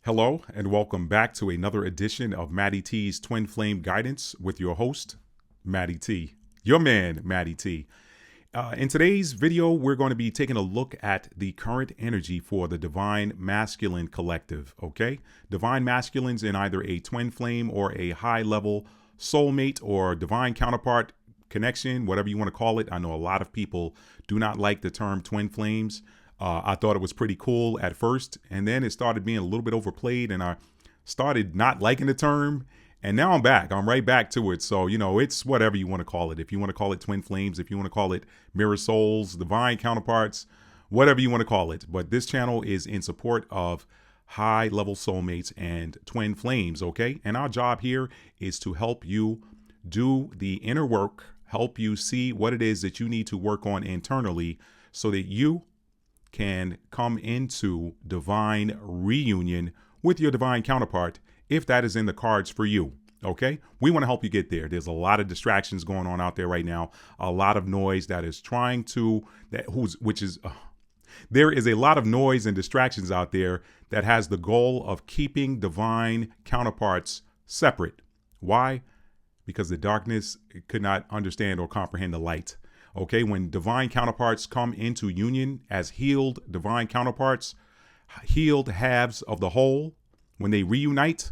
Hello, and welcome back to another edition of Matty T's Twin Flame Guidance with your host, Matty T. Your man, Matty T. In today's video, we're going to be taking a look at the current energy for the Divine Masculine Collective, okay? Divine Masculines in either a twin flame or a high-level soulmate or divine counterpart connection, whatever you want to call it. I know a lot of people do not like the term twin flames. I thought it was pretty cool at first, and then it started being a little bit overplayed, and I started not liking the term, and now I'm back. I'm right back to it. So, it's whatever you want to call it. If you want to call it twin flames, if you want to call it mirror souls, divine counterparts, whatever you want to call it. But this channel is in support of high-level soulmates and twin flames, okay? And our job here is to help you do the inner work, help you see what it is that you need to work on internally so that you can come into divine reunion with your divine counterpart if that is in the cards for you. Okay, we want to help you get there. There's a lot of distractions going on out there right now, a lot of noise that is trying to there is a lot of noise and distractions out there that has the goal of keeping divine counterparts separate. Why? Because the darkness could not understand or comprehend the light. Okay, when divine counterparts come into union as healed divine counterparts, healed halves of the whole, when they reunite,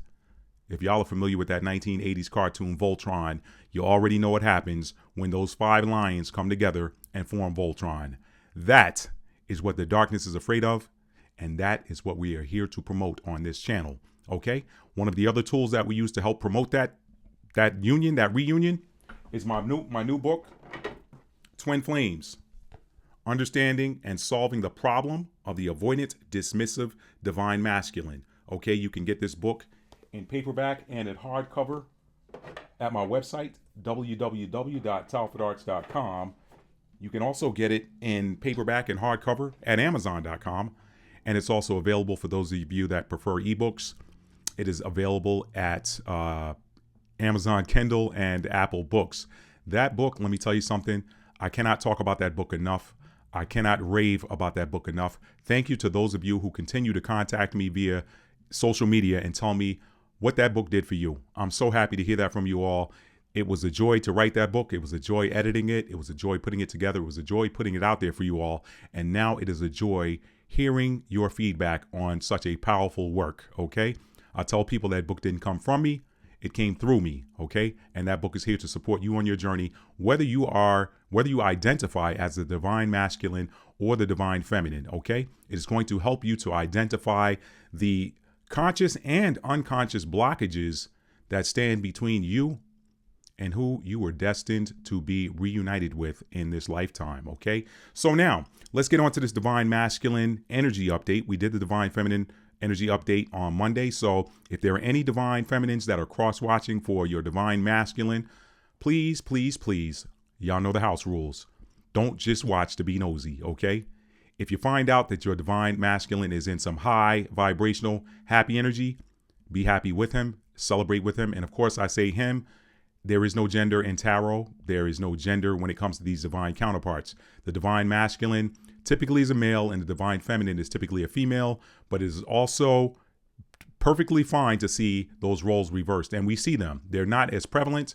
if y'all are familiar with that 1980s cartoon Voltron, you already know what happens when those five lions come together and form Voltron. That is what the darkness is afraid of, and that is what we are here to promote on this channel. Okay, one of the other tools that we use to help promote that reunion, is my new book, Twin Flames, Understanding and Solving the Problem of the Avoidant, Dismissive, Divine Masculine. Okay, you can get this book in paperback and in hardcover at my website, www.talfordarts.com. You can also get it in paperback and hardcover at amazon.com. And it's also available for those of you that prefer ebooks. It is available at Amazon Kindle and Apple Books. That book, let me tell you something, I cannot talk about that book enough. I cannot rave about that book enough. Thank you to those of you who continue to contact me via social media and tell me what that book did for you. I'm so happy to hear that from you all. It was a joy to write that book. It was a joy editing it. It was a joy putting it together. It was a joy putting it out there for you all. And now it is a joy hearing your feedback on such a powerful work, okay? I tell people that book didn't come from me. It came through me, okay? And that book is here to support you on your journey, whether you identify as the divine masculine or the divine feminine, okay? It is going to help you to identify the conscious and unconscious blockages that stand between you and who you were destined to be reunited with in this lifetime, okay? So now, let's get on to this divine masculine energy update. We did the divine feminine energy update on Monday. So if there are any divine feminines that are cross-watching for your divine masculine, please, please, please, y'all know the house rules. Don't just watch to be nosy, okay? If you find out that your divine masculine is in some high vibrational happy energy, be happy with him, celebrate with him. And of course, I say him. There is no gender in tarot. There is no gender when it comes to these divine counterparts. The divine masculine typically is a male and the divine feminine is typically a female, but it is also perfectly fine to see those roles reversed. And we see them. They're not as prevalent,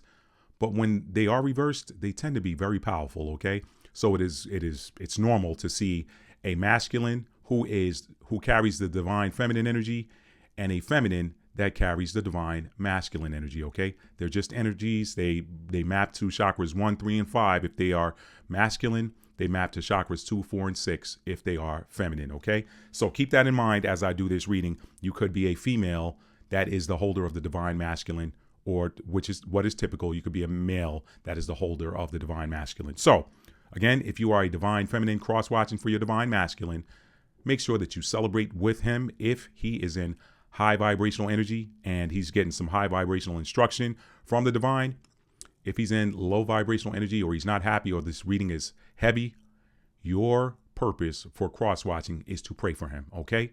but when they are reversed, they tend to be very powerful, okay? So it's normal to see a masculine who carries the divine feminine energy and a feminine that carries the divine masculine energy, okay? They're just energies. They map to chakras 1, 3, and 5 if they are masculine. They map to chakras 2, 4, and 6 if they are feminine, okay? So keep that in mind as I do this reading. You could be a female that is the holder of the divine masculine, or which is what is typical. You could be a male that is the holder of the divine masculine. So again, if you are a divine feminine cross-watching for your divine masculine, make sure that you celebrate with him if he is in high vibrational energy and he's getting some high vibrational instruction from the divine. If he's in low vibrational energy or he's not happy or this reading is heavy, your purpose for cross-watching is to pray for him, okay?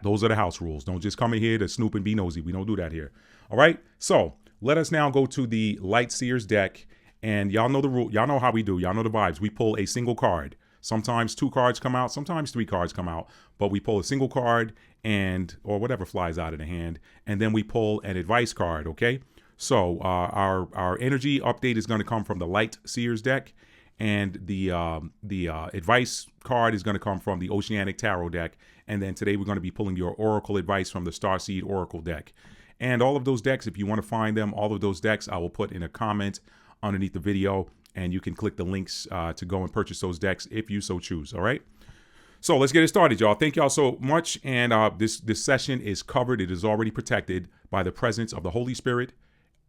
Those are the house rules. Don't just come in here to snoop and be nosy. We don't do that here. All right? So let us now go to the Light Seers deck. And y'all know the rule. Y'all know how we do. Y'all know the vibes. We pull a single card. Sometimes 2 cards come out, sometimes 3 cards come out, but we pull a single card or whatever flies out of the hand, and then we pull an advice card, okay? So our energy update is going to come from the Light Seers deck, and the advice card is going to come from the Oceanic Tarot deck, and then today we're going to be pulling your Oracle advice from the Starseed Oracle deck. And all of those decks, if you want to find them, all of those decks I will put in a comment underneath the video, and you can click the links to go and purchase those decks if you so choose, all right? So let's get it started, y'all. Thank y'all so much, and this session is covered. It is already protected by the presence of the Holy Spirit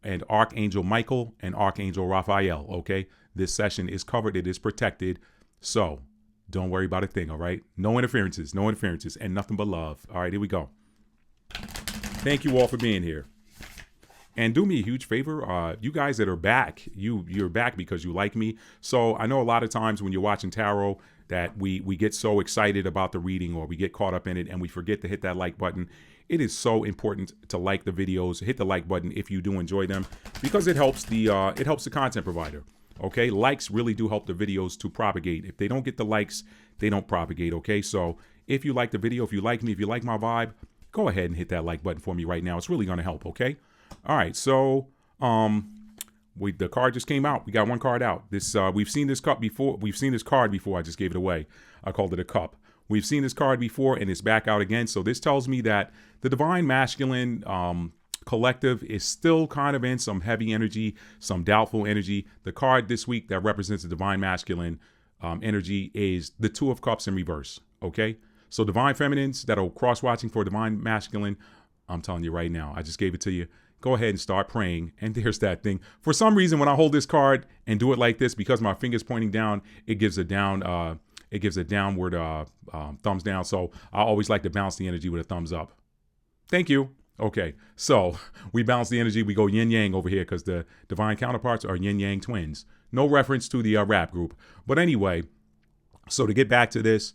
and Archangel Michael and Archangel Raphael, okay? This session is covered. It is protected, so don't worry about a thing, all right? No interferences, and nothing but love. All right, here we go. Thank you all for being here. And do me a huge favor, you guys that are back, you're back because you like me. So I know a lot of times when you're watching tarot that we get so excited about the reading, or we get caught up in it and we forget to hit that like button. It is so important to like the videos, hit the like button if you do enjoy them, because it helps the content provider. Okay, likes really do help the videos to propagate. If they don't get the likes, they don't propagate. Okay, so if you like the video, if you like me, if you like my vibe, go ahead and hit that like button for me right now. It's really going to help. Okay. All right, so the card just came out. We got one card out. This we've seen this cup before. We've seen this card before. I just gave it away. I called it a cup. We've seen this card before, and it's back out again. So this tells me that the Divine Masculine collective is still kind of in some heavy energy, some doubtful energy. The card this week that represents the Divine Masculine energy is the Two of Cups in reverse. Okay, so Divine Feminines that are cross-watching for Divine Masculine, I'm telling you right now, I just gave it to you. Go ahead and start praying. And there's that thing. For some reason, when I hold this card and do it like this, because my finger's pointing down, it gives a downward thumbs down. So I always like to bounce the energy with a thumbs up. Thank you. Okay, so we bounce the energy. We go yin yang over here because the divine counterparts are yin yang twins. No reference to the rap group. But anyway, so to get back to this,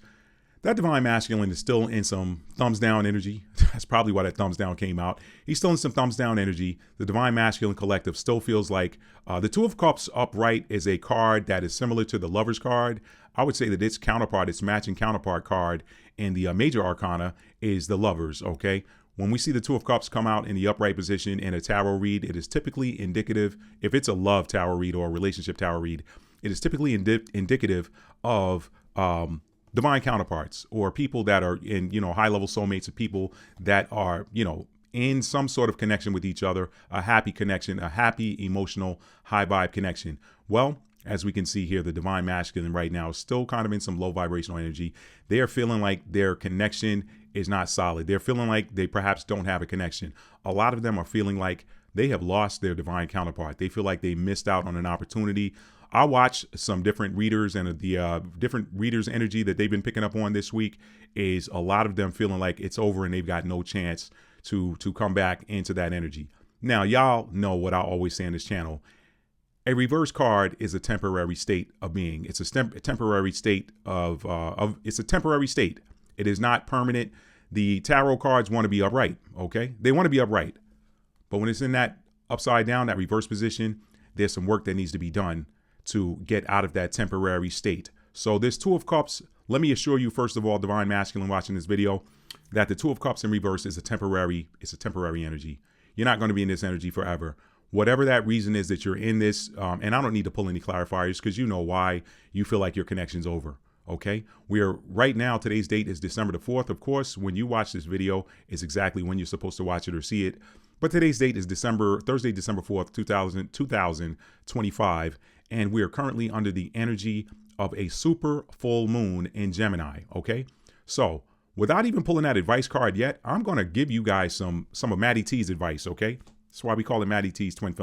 that Divine Masculine is still in some thumbs down energy. That's probably why that thumbs down came out. He's still in some thumbs down energy. The Divine Masculine collective still feels like the Two of Cups upright is a card that is similar to the Lover's card. I would say that its counterpart, its matching counterpart card in the Major Arcana is the Lovers, okay? When we see the Two of Cups come out in the upright position in a tarot read, it is typically indicative, if it's a love tarot read or a relationship tarot read, it is typically indicative of divine counterparts, or people that are in, high-level soulmates, of people that are, in some sort of connection with each other, a happy connection, a happy, emotional, high-vibe connection. Well, as we can see here, the Divine Masculine right now is still kind of in some low vibrational energy. They are feeling like their connection is not solid. They're feeling like they perhaps don't have a connection. A lot of them are feeling like they have lost their divine counterpart. They feel like they missed out on an opportunity. I watch some different readers, and the different readers' energy that they've been picking up on this week is a lot of them feeling like it's over and they've got no chance to come back into that energy. Now, y'all know what I always say on this channel. A reverse card is a temporary state of being. It's a temporary state it's a temporary state. It is not permanent. The tarot cards want to be upright, okay? They want to be upright. But when it's in that upside down, that reverse position, there's some work that needs to be done to get out of that temporary state. So this Two of Cups, let me assure you, first of all, Divine Masculine watching this video, that the Two of Cups in reverse is a temporary energy. You're not going to be in this energy forever. Whatever that reason is that you're in this, and I don't need to pull any clarifiers because you know why you feel like your connection's over. Okay, we are right now, today's date is December the 4th. Of course, when you watch this video is exactly when you're supposed to watch it or see it. But today's date is Thursday, December 4th, 2025. And we are currently under the energy of a super full moon in Gemini. Okay, so without even pulling that advice card yet, I'm going to give you guys some of Maddie T's advice. Okay, that's why we call it Maddie T's twin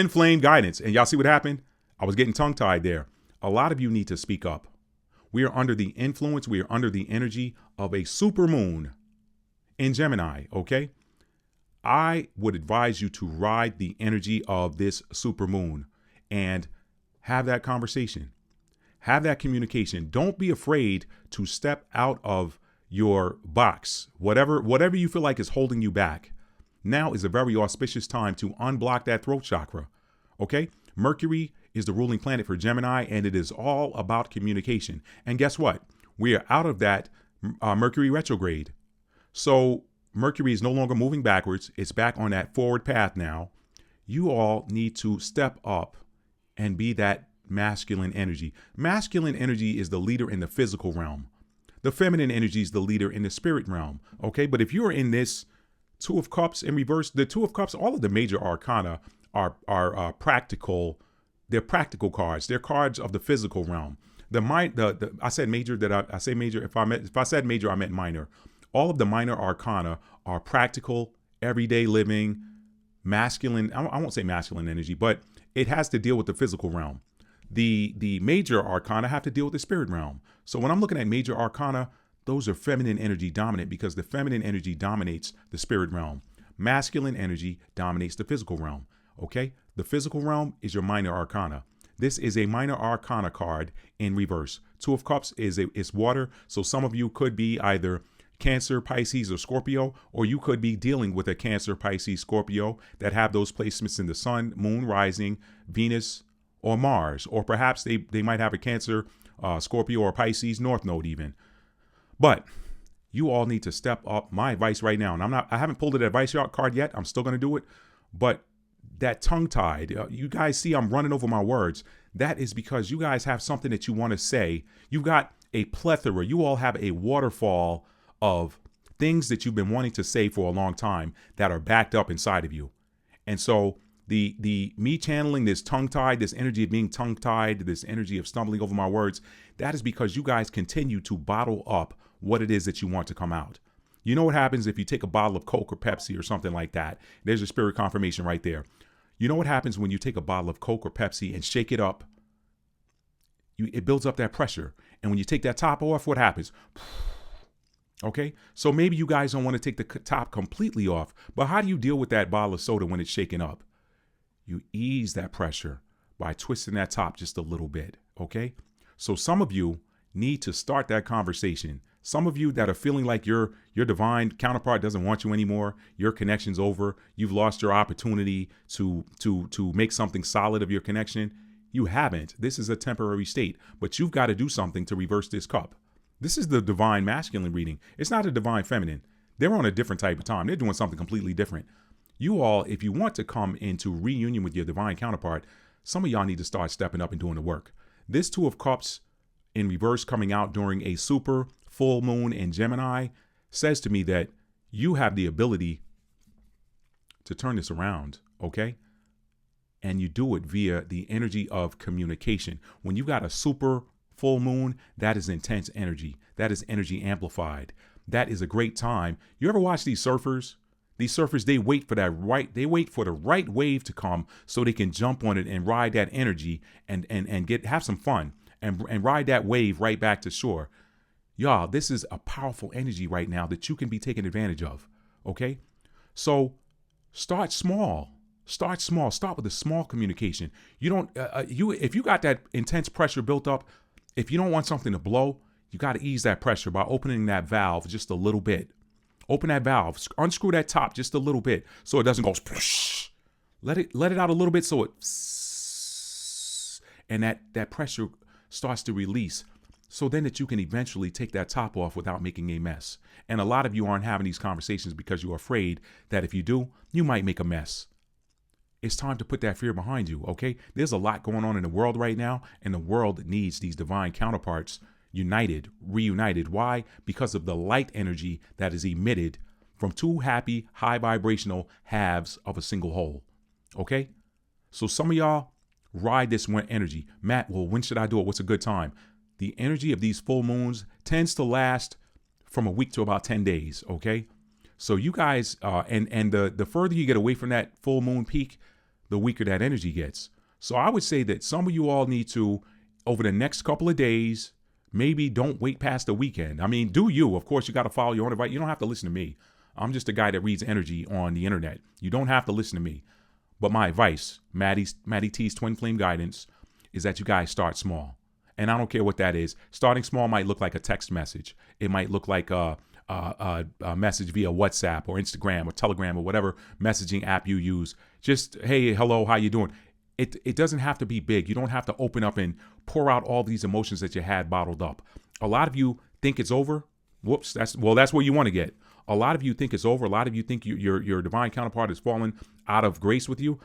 flame guidance. And y'all see what happened? I was getting tongue tied there. A lot of you need to speak up. We are under the influence. We are under the energy of a super moon in Gemini. Okay, I would advise you to ride the energy of this super moon and have that conversation, have that communication. Don't be afraid to step out of your box. Whatever you feel like is holding you back. Now is a very auspicious time to unblock that throat chakra. Okay? Mercury is the ruling planet for Gemini, and it is all about communication. And guess what? We are out of that Mercury retrograde. So Mercury is no longer moving backwards. It's back on that forward path now. You all need to step up and be that masculine energy. Masculine energy is the leader in the physical realm. The feminine energy is the leader in the spirit realm. Okay, but if you're in this Two of Cups in reverse, the Two of Cups, all of the major arcana are practical. They're practical cards. They're cards of the physical realm. I said major. I say major? If I said major, I meant minor. All of the minor arcana are practical, everyday living, masculine. I won't say masculine energy, but it has to deal with the physical realm. The major arcana have to deal with the spirit realm. So when I'm looking at major arcana, those are feminine energy dominant because the feminine energy dominates the spirit realm. Masculine energy dominates the physical realm. Okay? The physical realm is your minor arcana. This is a minor arcana card in reverse. Two of Cups is water. So some of you could be either Cancer, Pisces, or Scorpio, or you could be dealing with a Cancer, Pisces, Scorpio that have those placements in the sun, moon, rising, Venus, or Mars. Or perhaps they might have a Cancer, Scorpio, or Pisces North Node even. But you all need to step up. My advice right now, and I haven't pulled an advice card yet. I'm still going to do it. But that tongue-tied, you guys see I'm running over my words. That is because you guys have something that you want to say. You've got a plethora. You all have a waterfall of things that you've been wanting to say for a long time that are backed up inside of you. And so the me channeling this tongue-tied, this energy of being tongue-tied, this energy of stumbling over my words, that is because you guys continue to bottle up what it is that you want to come out. You know what happens if you take a bottle of Coke or Pepsi or something like that? There's your spirit confirmation right there. You know what happens when you take a bottle of Coke or Pepsi and shake it up? It builds up that pressure. And when you take that top off, what happens? Okay, so maybe you guys don't want to take the top completely off, but how do you deal with that bottle of soda when it's shaken up? You ease that pressure by twisting that top just a little bit, okay? So some of you need to start that conversation. Some of you that are feeling like your divine counterpart doesn't want you anymore, your connection's over, you've lost your opportunity to make something solid of your connection. You haven't. This is a temporary state, but you've got to do something to reverse this cup. This is the divine masculine reading. It's not a divine feminine. They're on a different type of time. They're doing something completely different. You all, if you want to come into reunion with your divine counterpart, some of y'all need to start stepping up and doing the work. This Two of Cups in reverse coming out during a super full moon in Gemini says to me that you have the ability to turn this around, okay? And you do it via the energy of communication. When you got a super full moon, that is intense energy. That is energy amplified. That is a great time. You ever watch these surfers? These surfers, they wait for the right wave to come so they can jump on it and ride that energy and have some fun and ride that wave right back to shore. Y'all, this is a powerful energy right now that you can be taking advantage of. Okay? So start small. Start small. Start with a small communication. You don't if you got that intense pressure built up, if you don't want something to blow, you got to ease that pressure by opening that valve just a little bit. Open that valve, unscrew that top just a little bit so it doesn't go splash. Let it out a little bit so it and that pressure starts to release. So then that you can eventually take that top off without making a mess. And a lot of you aren't having these conversations because you're afraid that if you do, you might make a mess. It's time to put that fear behind you, okay? There's a lot going on in the world right now, and the world needs these divine counterparts reunited. Why? Because of the light energy that is emitted from two happy, high vibrational halves of a single whole, okay? So some of y'all ride this energy. Matt, well, when should I do it? What's a good time? The energy of these full moons tends to last from a week to about 10 days, okay? So you guys, and the further you get away from that full moon peak, the weaker that energy gets. So I would say that some of you all need to, over the next couple of days, maybe don't wait past the weekend. I mean, do you? Of course, you got to follow your own advice. You don't have to listen to me. I'm just a guy that reads energy on the internet. You don't have to listen to me. But my advice, Maddie T's Twin Flame Guidance, is that you guys start small. And I don't care what that is. Starting small might look like a text message. It might look like a message via WhatsApp or Instagram or Telegram or whatever messaging app you use. Just, hey, hello, how you doing? It doesn't have to be big. You don't have to open up and pour out all these emotions that you had bottled up. A lot of you think it's over. Whoops, that's where you want to get. A lot of you think it's over. A lot of you think your divine counterpart has fallen out of grace with you.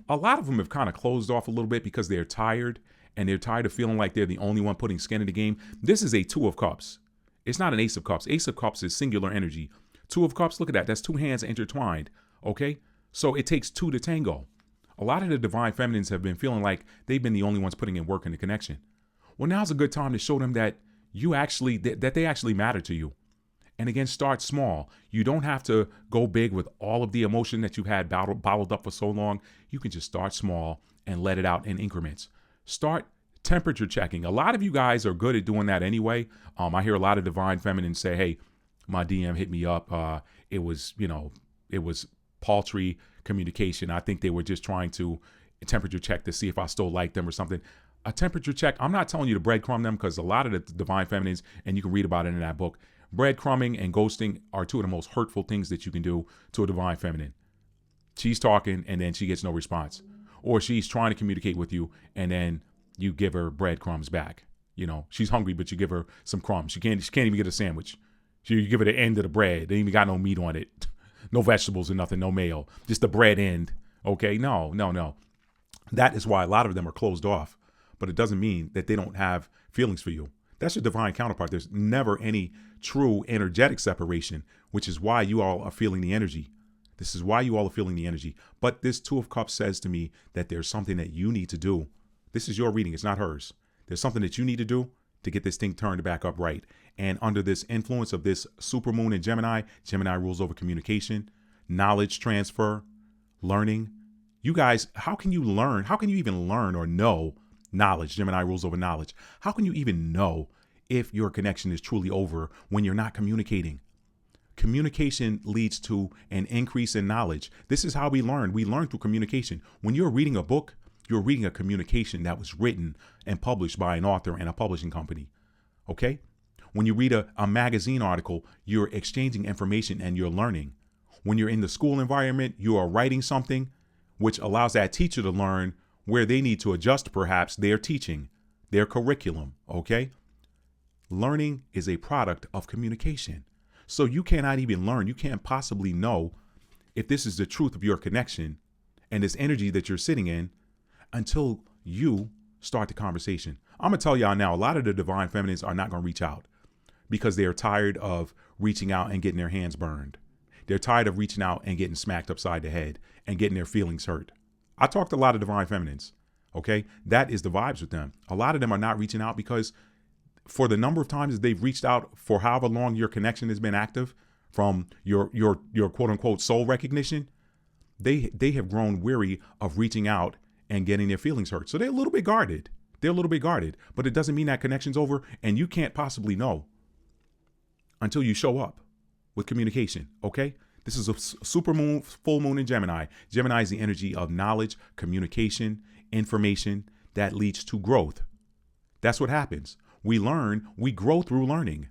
A lot of them have kind of closed off a little bit because they're tired, and they're tired of feeling like they're the only one putting skin in the game. This is a Two of Cups. It's not an Ace of Cups. Ace of Cups is singular energy. Two of Cups, look at that. That's two hands intertwined, okay? So it takes two to tango. A lot of the divine feminines have been feeling like they've been the only ones putting in work in the connection. Well, now's a good time to show them that that they actually matter to you. And again, start small. You don't have to go big with all of the emotion that you've had bottled up for so long. You can just start small and let it out in increments. Start temperature checking. A lot of you guys are good at doing that anyway. I hear a lot of divine feminines say, hey, my DM hit me up. It was paltry communication. I think they were just trying to temperature check to see if I still like them or something. A temperature check, I'm not telling you to breadcrumb them, because a lot of the divine feminines, and you can read about it in that book, breadcrumbing and ghosting are two of the most hurtful things that you can do to a divine feminine. She's talking and then she gets no response. Or she's trying to communicate with you and then you give her breadcrumbs back. You know, she's hungry, but you give her some crumbs. She can't even get a sandwich. You give her the end of the bread. They ain't even got no meat on it. No vegetables or nothing, no mayo. Just the bread end. Okay, no. That is why a lot of them are closed off. But it doesn't mean that they don't have feelings for you. That's your divine counterpart. There's never any true energetic separation, which is why you all are feeling the energy. This is why you all are feeling the energy. But this Two of Cups says to me that there's something that you need to do. This is your reading. It's not hers. There's something that you need to do to get this thing turned back up right. And under this influence of this supermoon in Gemini, Gemini rules over communication, knowledge transfer, learning. You guys, how can you learn? How can you even learn or know knowledge? Gemini rules over knowledge. How can you even know if your connection is truly over when you're not communicating? Communication leads to an increase in knowledge. This is how we learn. We learn through communication. When you're reading a book, you're reading a communication that was written and published by an author and a publishing company. Okay? When you read a magazine article, you're exchanging information and you're learning. When you're in the school environment, you are writing something which allows that teacher to learn where they need to adjust perhaps their teaching, their curriculum. Okay? Learning is a product of communication. So you cannot even learn. You can't possibly know if this is the truth of your connection and this energy that you're sitting in until you start the conversation. I'm going to tell y'all now, a lot of the divine feminines are not going to reach out because they are tired of reaching out and getting their hands burned. They're tired of reaching out and getting smacked upside the head and getting their feelings hurt. I talked to a lot of divine feminines. Okay. That is the vibes with them. A lot of them are not reaching out because for the number of times they've reached out for however long your connection has been active from your quote unquote soul recognition, they have grown weary of reaching out and getting their feelings hurt. So they're a little bit guarded. But it doesn't mean that connection's over, and you can't possibly know until you show up with communication. Okay. This is a super moon, full moon in Gemini. Gemini is the energy of knowledge, communication, information that leads to growth. That's what happens. We learn, we grow through learning.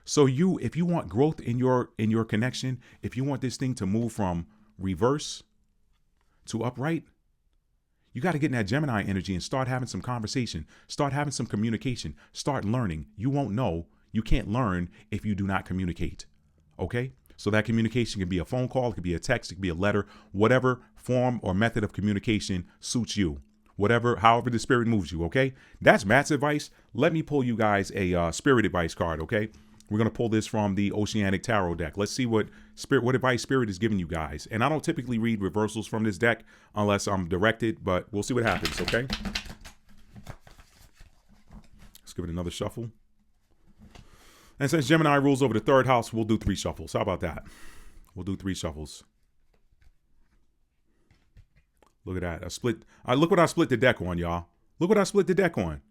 So if you want growth in your connection, if you want this thing to move from reverse to upright, you got to get in that Gemini energy and start having some conversation, start having some communication, start learning. You won't know. You can't learn if you do not communicate. Okay? So that communication can be a phone call, it could be a text, it could be a letter, whatever form or method of communication suits you. However the spirit moves you, okay? That's Matt's advice. Let me pull you guys a spirit advice card, okay? We're going to pull this from the Oceanic Tarot deck. Let's see what advice spirit is giving you guys. And I don't typically read reversals from this deck unless I'm directed, but we'll see what happens, okay? Let's give it another shuffle. And since Gemini rules over the third house, we'll do 3 shuffles. How about that? We'll do 3 shuffles. Look at that. Look what I split the deck on, y'all. Look what I split the deck on.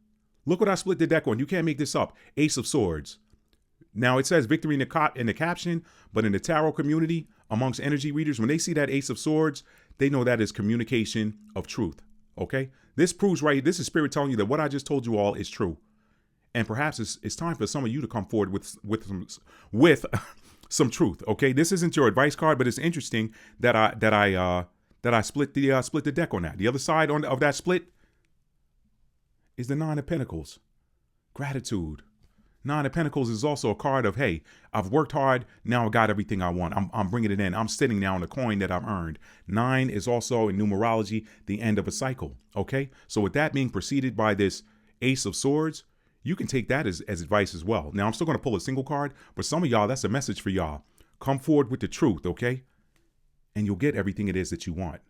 You can't make this up. Ace of Swords. Now, it says victory in the caption, but in the tarot community, amongst energy readers, when they see that Ace of Swords, they know that is communication of truth. Okay? This is spirit telling you that what I just told you all is true. And perhaps it's time for some of you to come forward with some truth. Okay? This isn't your advice card, but it's interesting that that I split the deck on that. The other side of that split is the Nine of Pentacles. Gratitude. Nine of Pentacles is also a card of, hey, I've worked hard. Now I got everything I want. I'm bringing it in. I'm sitting now on the coin that I've earned. Nine is also in numerology the end of a cycle. Okay. So with that being preceded by this Ace of Swords, you can take that as advice as well. Now I'm still going to pull a single card, but some of y'all, that's a message for y'all. Come forward with the truth. Okay. And you'll get everything it is that you want.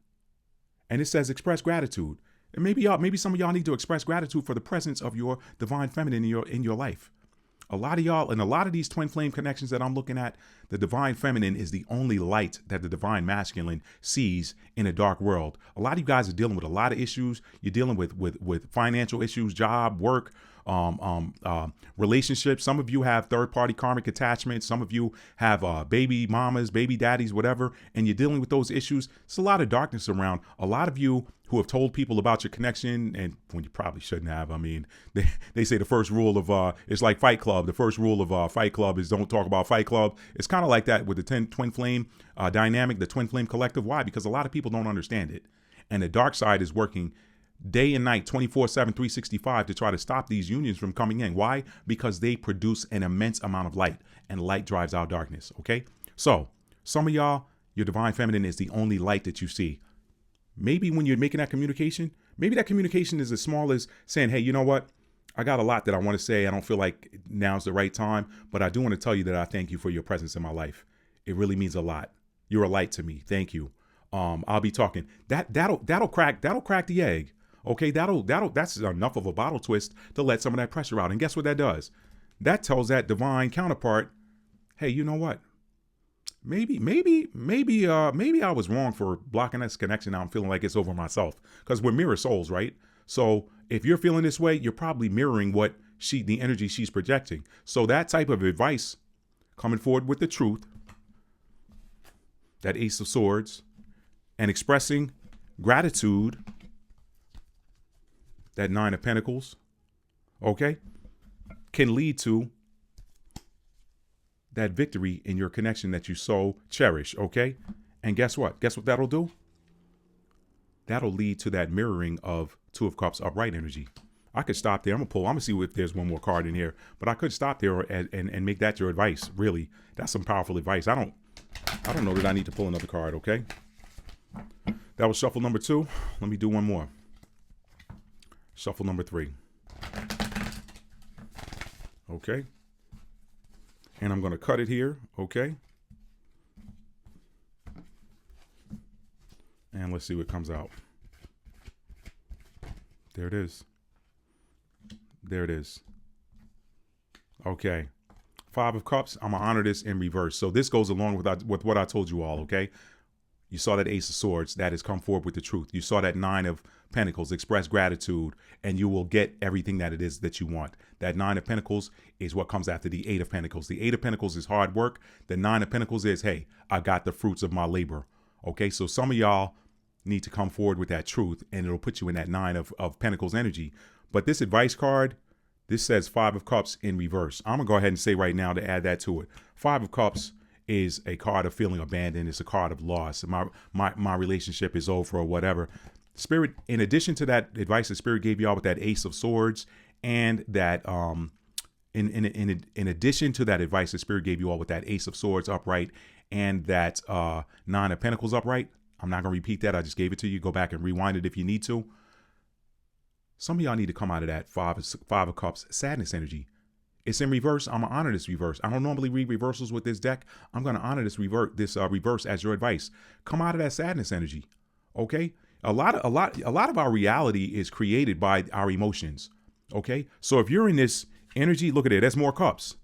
And it says express gratitude. And maybe some of y'all need to express gratitude for the presence of your divine feminine in your life. A lot of y'all, and a lot of these twin flame connections that I'm looking at, the divine feminine is the only light that the divine masculine sees in a dark world. A lot of you guys are dealing with a lot of issues. You're dealing with financial issues, job, work, relationships. Some of you have third-party karmic attachments. Some of you have baby mamas, baby daddies, whatever, and you're dealing with those issues. It's a lot of darkness around. A lot of you who have told people about your connection, and when you probably shouldn't have. I mean, they say the first rule of it's like Fight Club. The first rule of Fight Club is don't talk about Fight Club. It's kind of like that with the twin flame dynamic, the twin flame collective. Why? Because a lot of people don't understand it, and the dark side is working day and night, 24/7, 365 to try to stop these unions from coming in. Why? Because they produce an immense amount of light, and light drives out darkness. Okay, so some of y'all, your divine feminine is the only light that you see. Maybe when you're making that communication, maybe that communication is as small as saying, hey, you know what? I got a lot that I want to say. I don't feel like now's the right time, but I do want to tell you that I thank you for your presence in my life. It really means a lot. You're a light to me. Thank you. I'll be talking. That'll crack the egg. Okay, that's enough of a bottle twist to let some of that pressure out. And guess what that does? That tells that divine counterpart, hey, you know what? Maybe I was wrong for blocking this connection. Now I'm feeling like it's over myself, because we're mirror souls, right? So if you're feeling this way, you're probably mirroring what the energy she's projecting. So that type of advice, coming forward with the truth, that Ace of Swords, and expressing gratitude, that Nine of Pentacles, okay, can lead to that victory in your connection that you so cherish, okay? And guess what? Guess what that'll do? That'll lead to that mirroring of Two of Cups upright energy. I could stop there. I'm gonna see if there's one more card in here, but I could stop there and make that your advice. Really, that's some powerful advice. I don't know that I need to pull another card, okay? That was shuffle number 2. Let me do one more. Shuffle number 3. Okay. And I'm going to cut it here, okay? And let's see what comes out. There it is. There it is. Okay. 5 of Cups. I'm going to honor this in reverse. So this goes along with what I told you all, okay? You saw that Ace of Swords. That has come forward with the truth. You saw that Nine of Pentacles. Express gratitude, and you will get everything that it is that you want. That Nine of Pentacles is what comes after the Eight of Pentacles. The Eight of Pentacles is hard work. The Nine of Pentacles is, hey, I got the fruits of my labor. Okay, so some of y'all need to come forward with that truth, and it'll put you in that Nine of Pentacles energy. But this advice card, this says 5 of Cups in reverse. I'm going to go ahead and say right now to add that to it. 5 of Cups is a card of feeling abandoned. It's a card of loss. My relationship is over or whatever. Spirit, in addition to that advice that Spirit gave y'all with that Ace of Swords, and that in addition to that advice that Spirit gave you all with that Ace of Swords upright and that Nine of Pentacles upright, I'm not going to repeat that. I just gave it to you. Go back and rewind it if you need to. Some of y'all need to come out of that five of Cups sadness energy. It's in reverse. I'm going to honor this reverse. I don't normally read reversals with this deck. I'm going to honor this reverse as your advice. Come out of that sadness energy. Okay? A lot of our reality is created by our emotions. Okay? So if you're in this energy, look at it. That's more cups.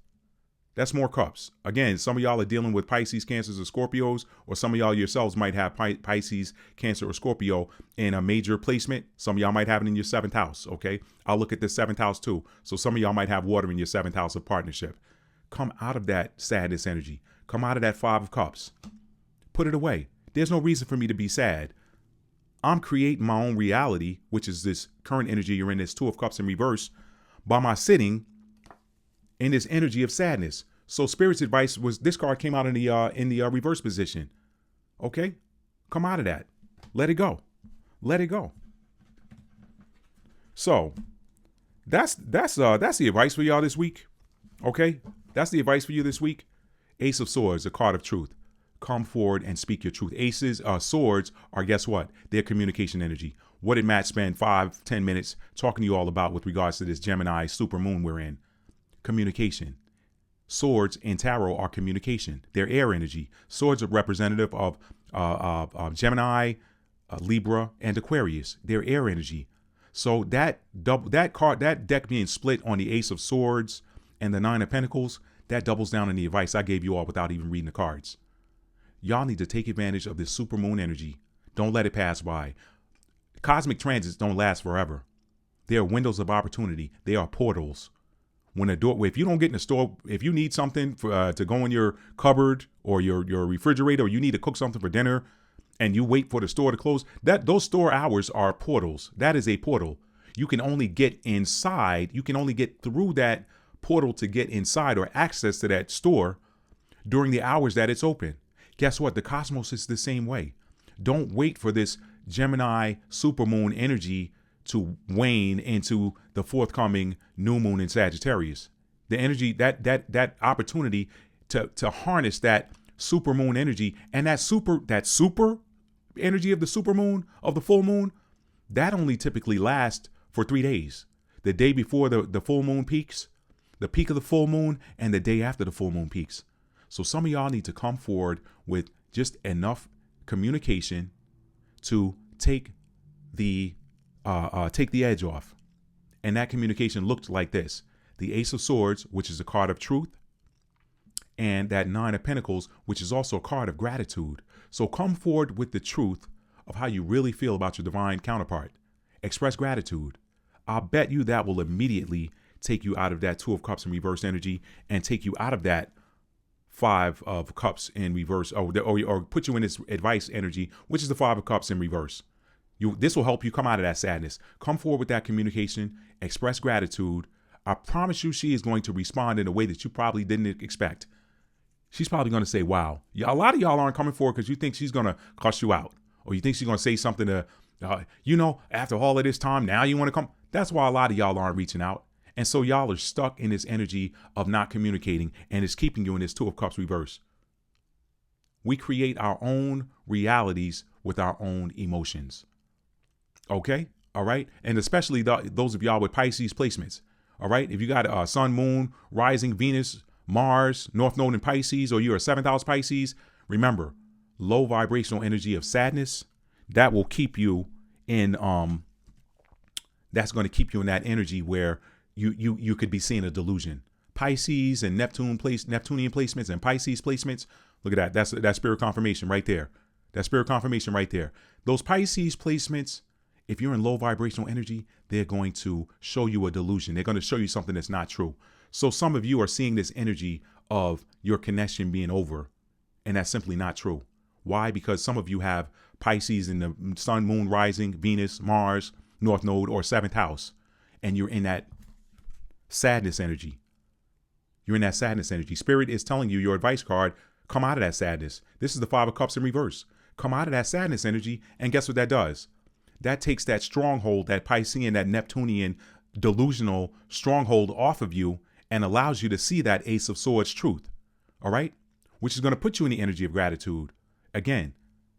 That's more cups. Again, some of y'all are dealing with Pisces, Cancers, or Scorpios, or some of y'all yourselves might have Pisces, Cancer, or Scorpio in a major placement. Some of y'all might have it in your 7th house, okay? I'll look at the 7th house too. So some of y'all might have water in your 7th house of partnership. Come out of that sadness energy. Come out of that 5 of Cups. Put it away. There's no reason for me to be sad. I'm creating my own reality, which is this current energy you're in, this 2 of Cups in reverse, by my sitting in this energy of sadness. So Spirit's advice was this card came out in the reverse position. Okay? Come out of that. Let it go. Let it go. So that's the advice for y'all this week. Okay? That's the advice for you this week. Ace of Swords, a card of truth. Come forward and speak your truth. Swords are, guess what? They're communication energy. What did Matt spend 5-10 minutes talking to you all about with regards to this Gemini super moon we're in? Communication. Swords in tarot are communication. They're air energy. Swords are representative of Gemini, Libra, and Aquarius. They're air energy. So that deck being split on the Ace of Swords and the Nine of Pentacles, that doubles down on the advice I gave you all without even reading the cards. Y'all need to take advantage of this supermoon energy. Don't let it pass by. Cosmic transits don't last forever. They are windows of opportunity. They are portals. When a door, if you don't get in the store, if you need something to go in your cupboard or your refrigerator, or you need to cook something for dinner, and you wait for the store to close, those store hours are portals. That is a portal. You can only get inside. You can only get through that portal to get inside or access to that store during the hours that it's open. Guess what? The cosmos is the same way. Don't wait for this Gemini supermoon energy to wane into the forthcoming new moon in Sagittarius. The energy, that opportunity to harness that supermoon energy, and that super energy of the supermoon, of the full moon, that only typically lasts for 3 days. The day before the full moon peaks, the peak of the full moon, and the day after the full moon peaks. So some of y'all need to come forward with just enough communication to take the edge off. And that communication looked like this: the Ace of Swords, which is a card of truth, and that Nine of Pentacles, which is also a card of gratitude. So come forward with the truth of how you really feel about your divine counterpart. Express gratitude. I'll bet you that will immediately take you out of that Two of Cups in reverse energy and take you out of that Five of Cups in reverse, or put you in this advice energy, which is the Five of Cups in reverse. This will help you come out of that sadness. Come forward with that communication. Express gratitude. I promise you she is going to respond in a way that you probably didn't expect. She's probably going to say, wow. A lot of y'all aren't coming forward because you think she's going to cuss you out, or you think she's going to say something to, after all of this time, now you want to come. That's why a lot of y'all aren't reaching out. And so y'all are stuck in this energy of not communicating, and it's keeping you in this Two of Cups reverse. We create our own realities with our own emotions. Okay? All right? And especially those of y'all with Pisces placements. All right? If you got Sun, Moon, Rising, Venus, Mars, North Node in Pisces, or you're a 7th house Pisces, remember, low vibrational energy of sadness, that will keep you in, that's going to keep you in that energy where you could be seeing a delusion. Pisces and Neptunian placements and Pisces placements. Look at that. That's spirit confirmation right there. That spirit confirmation right there. Those Pisces placements, if you're in low vibrational energy, they're going to show you a delusion. They're going to show you something that's not true. So some of you are seeing this energy of your connection being over, and that's simply not true. Why? Because some of you have Pisces in the Sun, Moon, Rising, Venus, Mars, North Node, or 7th house, and you're in that sadness energy. You're in that sadness energy. Spirit is telling you, your advice card, come out of that sadness. This is the Five of Cups in reverse. Come out of that sadness energy, and guess what that does? That takes that stronghold, that Piscean, that Neptunian delusional stronghold off of you and allows you to see that Ace of Swords truth. All right? Which is going to put you in the energy of gratitude. Again,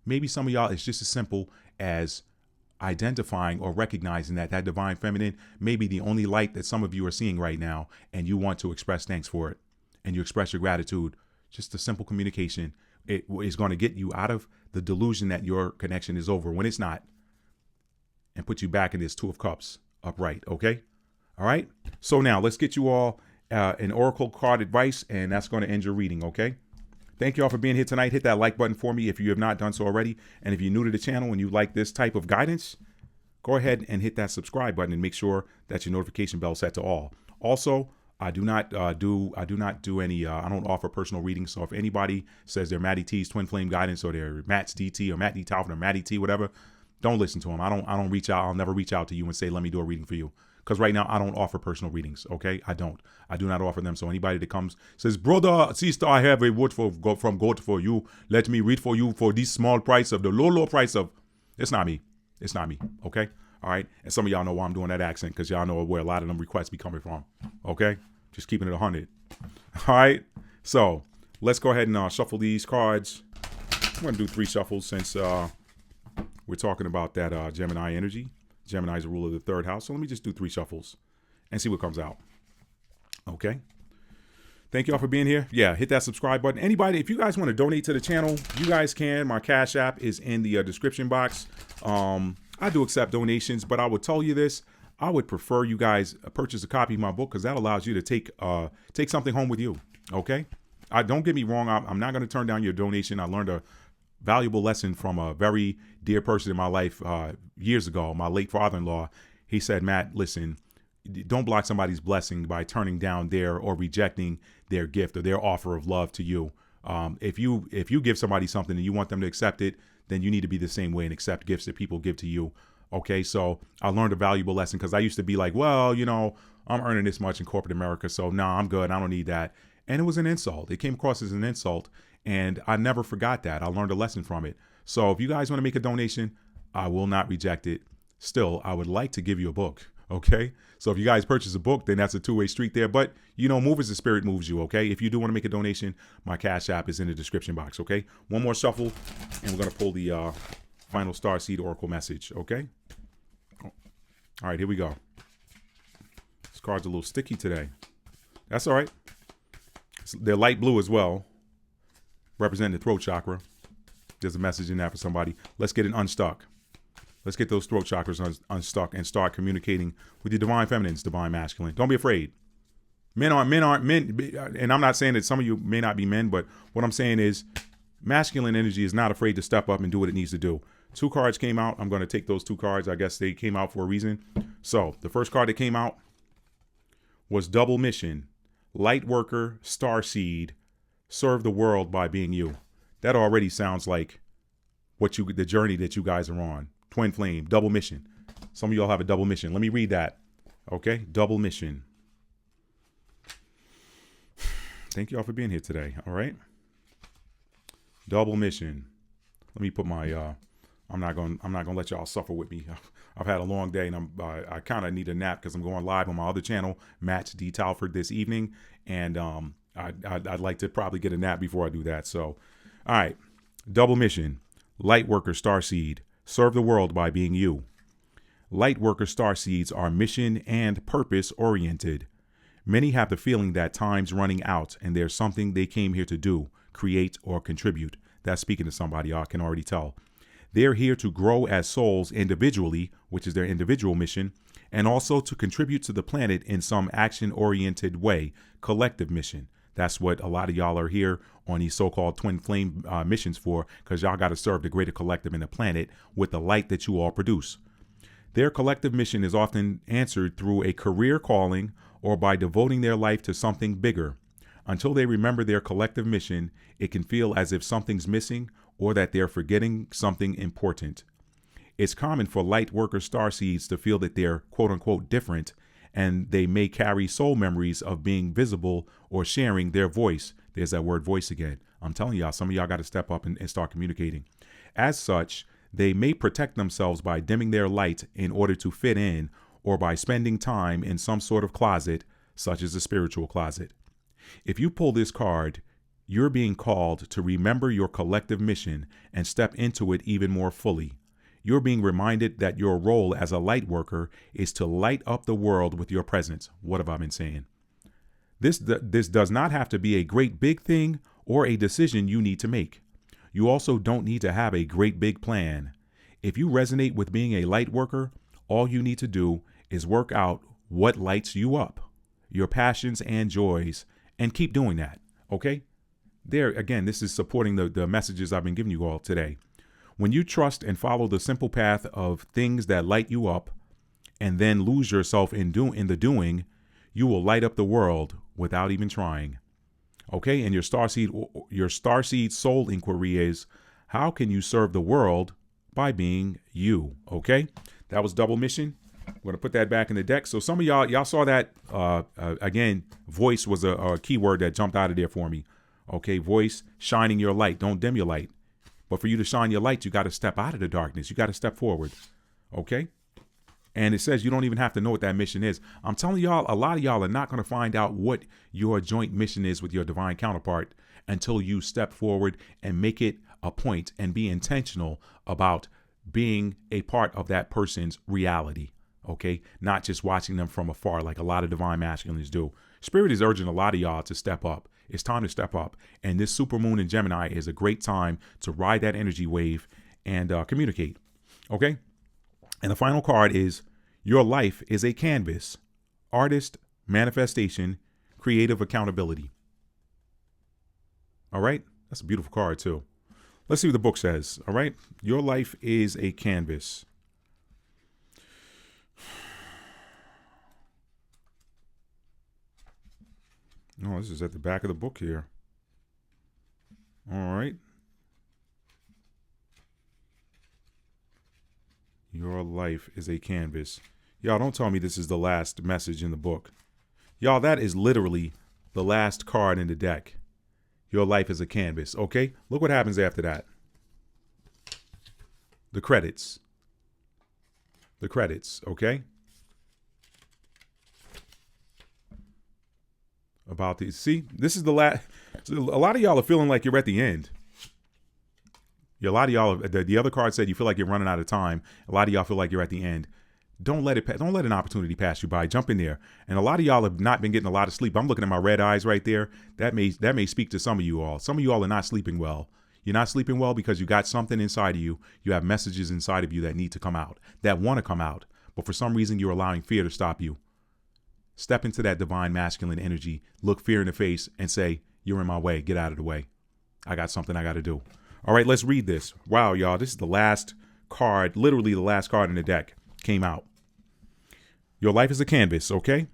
maybe some of y'all, it's just as simple as identifying or recognizing that divine feminine may be the only light that some of you are seeing right now, and you want to express thanks for it, and you express your gratitude. Just a simple communication. It is going to get you out of the delusion that your connection is over when it's not, and put you back in this Two of Cups upright. Okay? All right? So now let's get you all an oracle card advice, and that's going to end your reading. Okay? Thank you all for being here tonight. Hit that like button for me if you have not done so already. And if you're new to the channel and you like this type of guidance, go ahead and hit that subscribe button and make sure that your notification bell is set to all. Also, I don't offer personal readings. So if anybody says they're Matty T's Twin Flame Guidance, or they're Matt's DT, or Matt D. Talvin, or Matty T, whatever, don't listen to them. I don't reach out. I'll never reach out to you and say, let me do a reading for you. Because right now I don't offer personal readings. Okay, I do not offer them. So anybody that comes says, brother, sister, I have a word from God for you. Let me read for you for this small price of the low price of. It's not me. It's not me. Okay. All right. And some of y'all know why I'm doing that accent, because y'all know where a lot of them requests be coming from. Okay. Just keeping it 100. All right. So let's go ahead and shuffle these cards. I'm going to do 3 shuffles since we're talking about that Gemini energy. Gemini is the ruler of the 3rd house. So let me just do 3 shuffles and see what comes out. Okay. Thank y'all for being here. Yeah, hit that subscribe button. Anybody, if you guys want to donate to the channel, you guys can. My Cash App is in the description box. I do accept donations, but I would tell you this. I would prefer you guys purchase a copy of my book, because that allows you to take something home with you. Okay. Don't get me wrong. I'm not going to turn down your donation. I learned a valuable lesson from a very dear person in my life years ago, my late father-in-law. He said, Matt, listen, don't block somebody's blessing by turning down their or rejecting their gift or their offer of love to you. If you give somebody something and you want them to accept it, then you need to be the same way and accept gifts that people give to you. Okay, so I learned a valuable lesson, because I used to be like, well, I'm earning this much in corporate America, so nah, I'm good. I don't need that. And it was an insult. It came across as an insult, and I never forgot that. I learned a lesson from it. So if you guys want to make a donation, I will not reject it. Still, I would like to give you a book. Okay. So if you guys purchase a book, then that's a 2-way street there. But, move as the spirit moves you. Okay. If you do want to make a donation, my Cash App is in the description box. Okay. One more shuffle, and we're going to pull the final Starseed Oracle message. Okay. All right. Here we go. This card's a little sticky today. That's all right. They're light blue as well, representing the throat chakra. There's a message in that for somebody. Let's get it unstuck. Let's get those throat chakras unstuck and start communicating with your divine feminines, divine masculine. Don't be afraid. Men aren't men. And I'm not saying that some of you may not be men, but what I'm saying is masculine energy is not afraid to step up and do what it needs to do. 2 cards came out. I'm going to take those 2 cards. I guess they came out for a reason. So the first card that came out was Double Mission, Light Worker, Starseed, serve the world by being you. That already sounds like the journey that you guys are on. Twin flame, double mission. Some of y'all have a double mission. Let me read that. Okay, double mission. Thank y'all for being here today. All right, double mission. Let me put my. I'm not gonna let y'all suffer with me. I've had a long day, and I kind of need a nap, because I'm going live on my other channel, Matt D. Talford, this evening, and I'd like to probably get a nap before I do that. So, all right, double mission, light worker, starseed. Serve the world by being you. Light worker starseeds are mission and purpose oriented. Many have the feeling that time's running out and there's something they came here to do, create, or contribute. That's speaking to somebody, I can already tell. They're here to grow as souls individually, which is their individual mission, and also to contribute to the planet in some action-oriented way, collective mission. That's what a lot of y'all are here on these so-called twin flame missions for, because y'all got to serve the greater collective in the planet with the light that you all produce. Their collective mission is often answered through a career calling or by devoting their life to something bigger. Until they remember their collective mission, it can feel as if something's missing or that they're forgetting something important. It's common for light worker starseeds to feel that they're quote-unquote different, and they may carry soul memories of being visible or sharing their voice. There's that word voice again. I'm telling y'all, some of y'all got to step up and start communicating. As such, they may protect themselves by dimming their light in order to fit in, or by spending time in some sort of closet, such as a spiritual closet. If you pull this card, you're being called to remember your collective mission and step into it even more fully. You're being reminded that your role as a light worker is to light up the world with your presence. What have I been saying? This does not have to be a great big thing or a decision you need to make. You also don't need to have a great big plan. If you resonate with being a light worker, all you need to do is work out what lights you up, your passions and joys, and keep doing that. Okay? There, again, this is supporting the messages I've been giving you all today. When you trust and follow the simple path of things that light you up and then lose yourself in the doing, you will light up the world without even trying. Okay? And your starseed soul inquiry is, how can you serve the world by being you? Okay? That was double mission. I'm going to put that back in the deck. So some of y'all saw that, again, voice was a keyword that jumped out of there for me. Okay? Voice, shining your light. Don't dim your light. But for you to shine your light, you got to step out of the darkness. You got to step forward. Okay? And it says you don't even have to know what that mission is. I'm telling y'all, a lot of y'all are not going to find out what your joint mission is with your divine counterpart until you step forward and make it a point and be intentional about being a part of that person's reality. Okay? Not just watching them from afar like a lot of divine masculines do. Spirit is urging a lot of y'all to step up. It's time to step up. And this supermoon in Gemini is a great time to ride that energy wave and communicate. Okay? And the final card is your life is a canvas, artist, manifestation, creative accountability. All right. That's a beautiful card too. Let's see what the book says. All right. Your life is a canvas. Oh, this is at the back of the book here. All right. Your life is a canvas. Y'all, don't tell me this is the last message in the book. Y'all, that is literally the last card in the deck. Your life is a canvas. Okay? Look what happens after that. The credits. The credits. Okay? About these. See, this is the last. A lot of y'all are feeling like you're at the end. A lot of y'all, the other card said you feel like you're running out of time. A lot of y'all feel like you're at the end. Don't let an opportunity pass you by. Jump in there. And a lot of y'all have not been getting a lot of sleep. I'm looking at my red eyes right there. That may speak to some of you all. Some of you all are not sleeping well. You're not sleeping well because you got something inside of you. You have messages inside of you that need to come out, that want to come out. But for some reason, you're allowing fear to stop you. Step into that divine masculine energy. Look fear in the face and say, you're in my way. Get out of the way. I got something I got to do. All right, let's read this. Wow, y'all, this is the last card, literally the last card in the deck came out. Your life is a canvas, okay?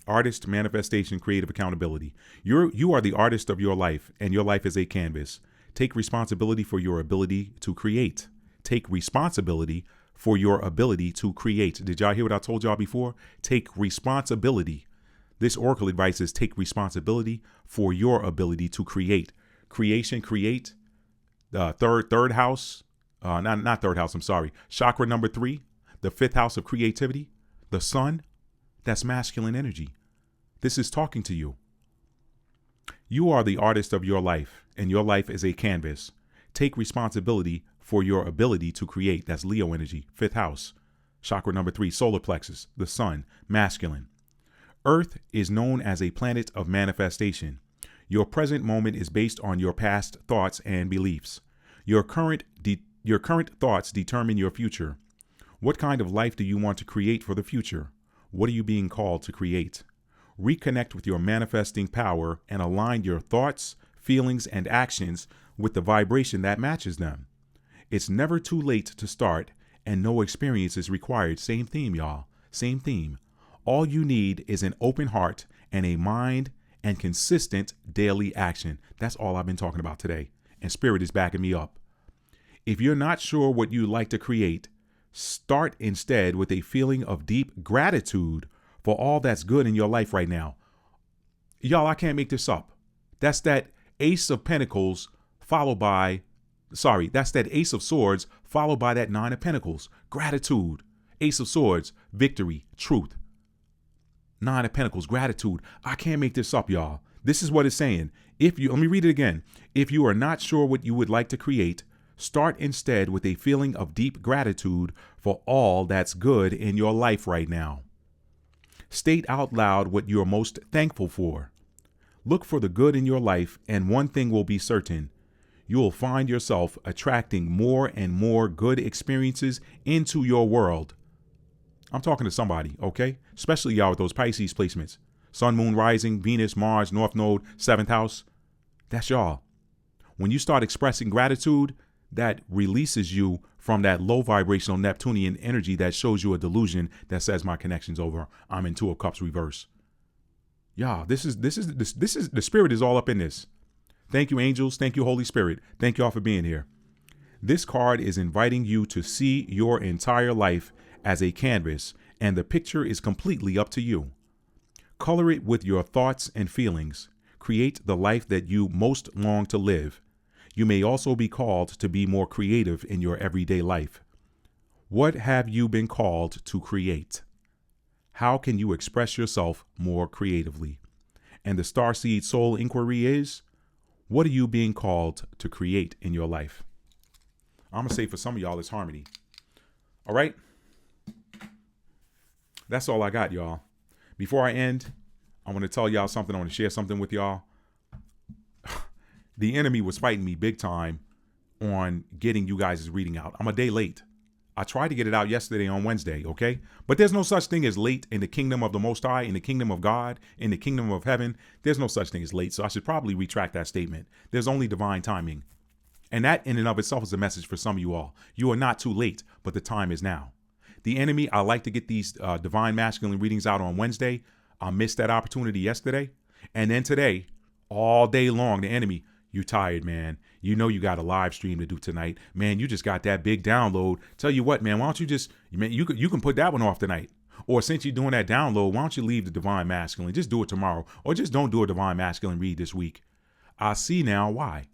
Artist, manifestation, creative accountability. You are the artist of your life, and your life is a canvas. Take responsibility for your ability to create. Take responsibility for your ability to create. Did y'all hear what I told y'all before? Take responsibility. This oracle advice is take responsibility for your ability to create. Creation, create. Third house. Not third house. I'm sorry. Chakra number 3. The 5th house of creativity. The sun. That's masculine energy. This is talking to you. You are the artist of your life, and your life is a canvas. Take responsibility for your ability to create. That's Leo energy. 5th house. Chakra number 3. Solar plexus. The sun. Masculine. Earth is known as a planet of manifestation. Your present moment is based on your past thoughts and beliefs. Your current thoughts determine your future. What kind of life do you want to create for the future? What are you being called to create? Reconnect with your manifesting power and align your thoughts, feelings, and actions with the vibration that matches them. It's never too late to start, and no experience is required. Same theme, y'all. Same theme. All you need is an open heart and a mind and consistent daily action. That's all I've been talking about today. And Spirit is backing me up. If you're not sure what you like to create, start instead with a feeling of deep gratitude for all that's good in your life right now. Y'all, I can't make this up. That's that Ace of Pentacles that's that Ace of Swords followed by that 9 of Pentacles. Gratitude. Ace of Swords, victory, truth. 9 of Pentacles, gratitude. I can't make this up, y'all. This is what it's saying. Let me read it again. If you are not sure what you would like to create, start instead with a feeling of deep gratitude for all that's good in your life right now. State out loud what you're most thankful for. Look for the good in your life, and one thing will be certain. You will find yourself attracting more and more good experiences into your world. I'm talking to somebody, okay? Especially y'all with those Pisces placements. Sun, moon, rising, Venus, Mars, North Node, 7th house. That's y'all. When you start expressing gratitude, that releases you from that low vibrational Neptunian energy that shows you a delusion that says my connection's over. I'm in 2 of Cups reverse. Y'all, this is the Spirit is all up in this. Thank you, angels. Thank you, Holy Spirit. Thank you all for being here. This card is inviting you to see your entire life as a canvas, and the picture is completely up to you. Color it with your thoughts and feelings. Create the life that you most long to live. You may also be called to be more creative in your everyday life. What have you been called to create? How can you express yourself more creatively? And the Starseed Soul Inquiry is, what are you being called to create in your life? I'm going to say for some of y'all, it's harmony. All right? That's all I got, y'all. Before I end, I want to tell y'all something. I want to share something with y'all. The enemy was fighting me big time on getting you guys' reading out. I'm a day late. I tried to get it out yesterday on Wednesday, okay? But there's no such thing as late in the kingdom of the Most High, in the kingdom of God, in the kingdom of heaven. There's no such thing as late, so I should probably retract that statement. There's only divine timing. And that in and of itself is a message for some of you all. You are not too late, but the time is now. The enemy, I like to get these divine masculine readings out on Wednesday. I missed that opportunity yesterday. And then today, all day long, the enemy, you tired, man. You know you got a live stream to do tonight. Man, you just got that big download. Tell you what, man, why don't you just, man, you can put that one off tonight. Or since you're doing that download, why don't you leave the divine masculine? Just do it tomorrow. Or just don't do a divine masculine read this week. I see now why.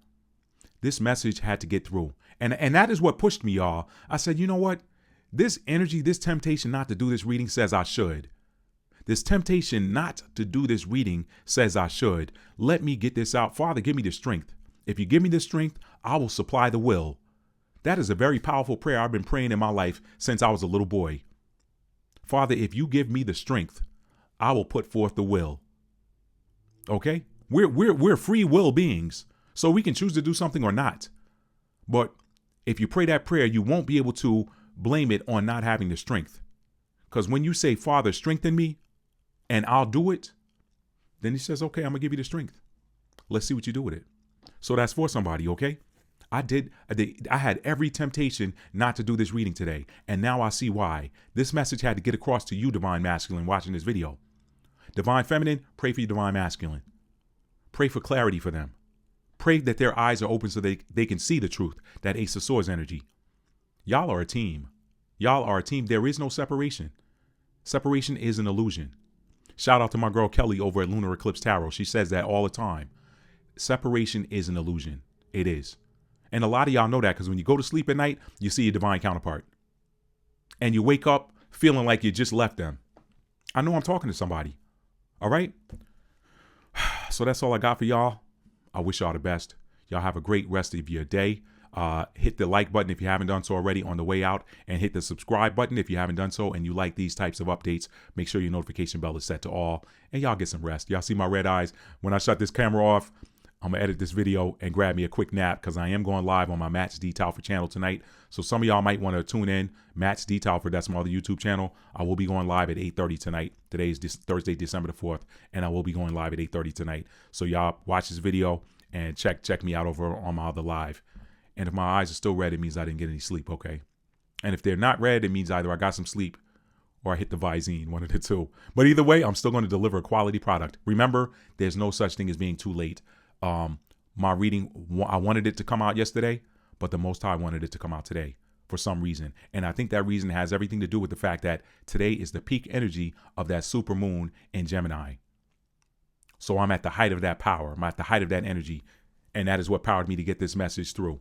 This message had to get through. And that is what pushed me, y'all. I said, you know what? This energy, this temptation not to do this reading says I should. This temptation not to do this reading says I should. Let me get this out. Father, give me the strength. If you give me the strength, I will supply the will. That is a very powerful prayer I've been praying in my life since I was a little boy. Father, if you give me the strength, I will put forth the will. Okay? We're free will beings, so we can choose to do something or not. But if you pray that prayer, you won't be able to blame it on not having the strength. Because when you say, Father, strengthen me, and I'll do it, then he says, okay, I'm going to give you the strength. Let's see what you do with it. So that's for somebody, okay? I had every temptation not to do this reading today, and now I see why. This message had to get across to you, Divine Masculine, watching this video. Divine Feminine, pray for your Divine Masculine. Pray for clarity for them. Pray that their eyes are open so they can see the truth, that Ace of Swords energy. Y'all are a team. Y'all are a team. There is no separation. Separation is an illusion. Shout out to my girl Kelly over at Lunar Eclipse Tarot. She says that all the time. Separation is an illusion. It is. And a lot of y'all know that because when you go to sleep at night, you see your divine counterpart. And you wake up feeling like you just left them. I know I'm talking to somebody. All right? So that's all I got for y'all. I wish y'all the best. Y'all have a great rest of your day. Hit the like button if you haven't done so already on the way out, and hit the subscribe button if you haven't done so and you like these types of updates. Make sure your notification bell is set to all, and y'all get some rest. Y'all see my red eyes? When I shut this camera off, I'm gonna edit this video and grab me a quick nap because I am going live on my Matt's D. Talford channel tonight. So some of y'all might want to tune in. Matt's D. Talford, that's my other YouTube channel. I will be going live at 8:30 tonight. Today is Thursday, December the 4th, and I will be going live at 8:30 tonight. So y'all watch this video and check me out over on my other live. And if my eyes are still red, it means I didn't get any sleep, okay? And if they're not red, it means either I got some sleep or I hit the Visine, one of the two. But either way, I'm still going to deliver a quality product. Remember, there's no such thing as being too late. My reading, I wanted it to come out yesterday, but the Most High wanted it to come out today for some reason. And I think that reason has everything to do with the fact that today is the peak energy of that super moon in Gemini. So I'm at the height of that power. I'm at the height of that energy. And that is what powered me to get this message through.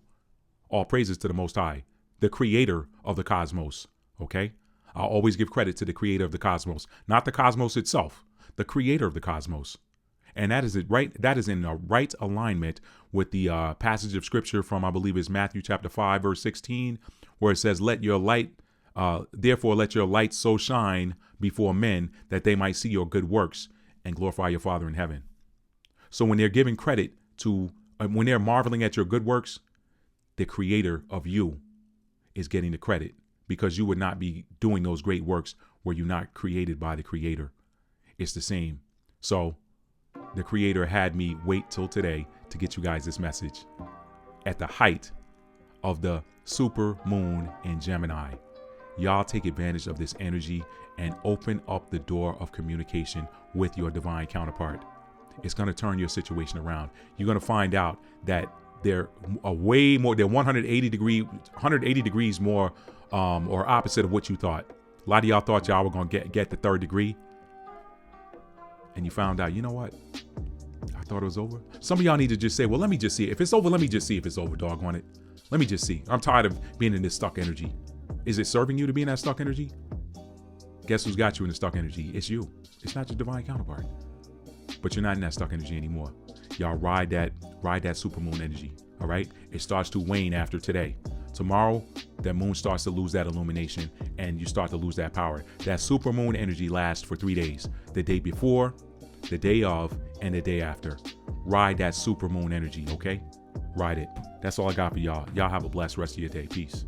All praises to the Most High, the creator of the cosmos, okay? I'll always give credit to the creator of the cosmos, not the cosmos itself, the creator of the cosmos. And that is it, right? That is in a right alignment with the passage of scripture from, I believe it's Matthew chapter 5, verse 16, where it says, therefore let your light so shine before men that they might see your good works and glorify your Father in heaven. So when they're giving credit to, when they're marveling at your good works, the creator of you is getting the credit, because you would not be doing those great works were you not created by the creator. It's the same. So the creator had me wait till today to get you guys this message at the height of the super moon in Gemini. Y'all take advantage of this energy and open up the door of communication with your divine counterpart. It's going to turn your situation around. You're going to find out that they're way more, they're 180 degrees more or opposite of what you thought. A lot of y'all thought y'all were going to get the 3rd degree. And you found out, you know what? thought it was over. Some of y'all need to just say, well, let me just see. If it's over, let me just see if it's over, doggone it. Let me just see. I'm tired of being in this stuck energy. Is it serving you to be in that stuck energy? Guess who's got you in the stuck energy? It's you. It's not your divine counterpart. But you're not in that stuck energy anymore. Y'all ride that supermoon energy. All right? It starts to wane after today. Tomorrow, that moon starts to lose that illumination and you start to lose that power. That supermoon energy lasts for 3 days. The day before, the day of, and the day after. Ride that supermoon energy, okay? Ride it. That's all I got for y'all. Y'all have a blessed rest of your day. Peace.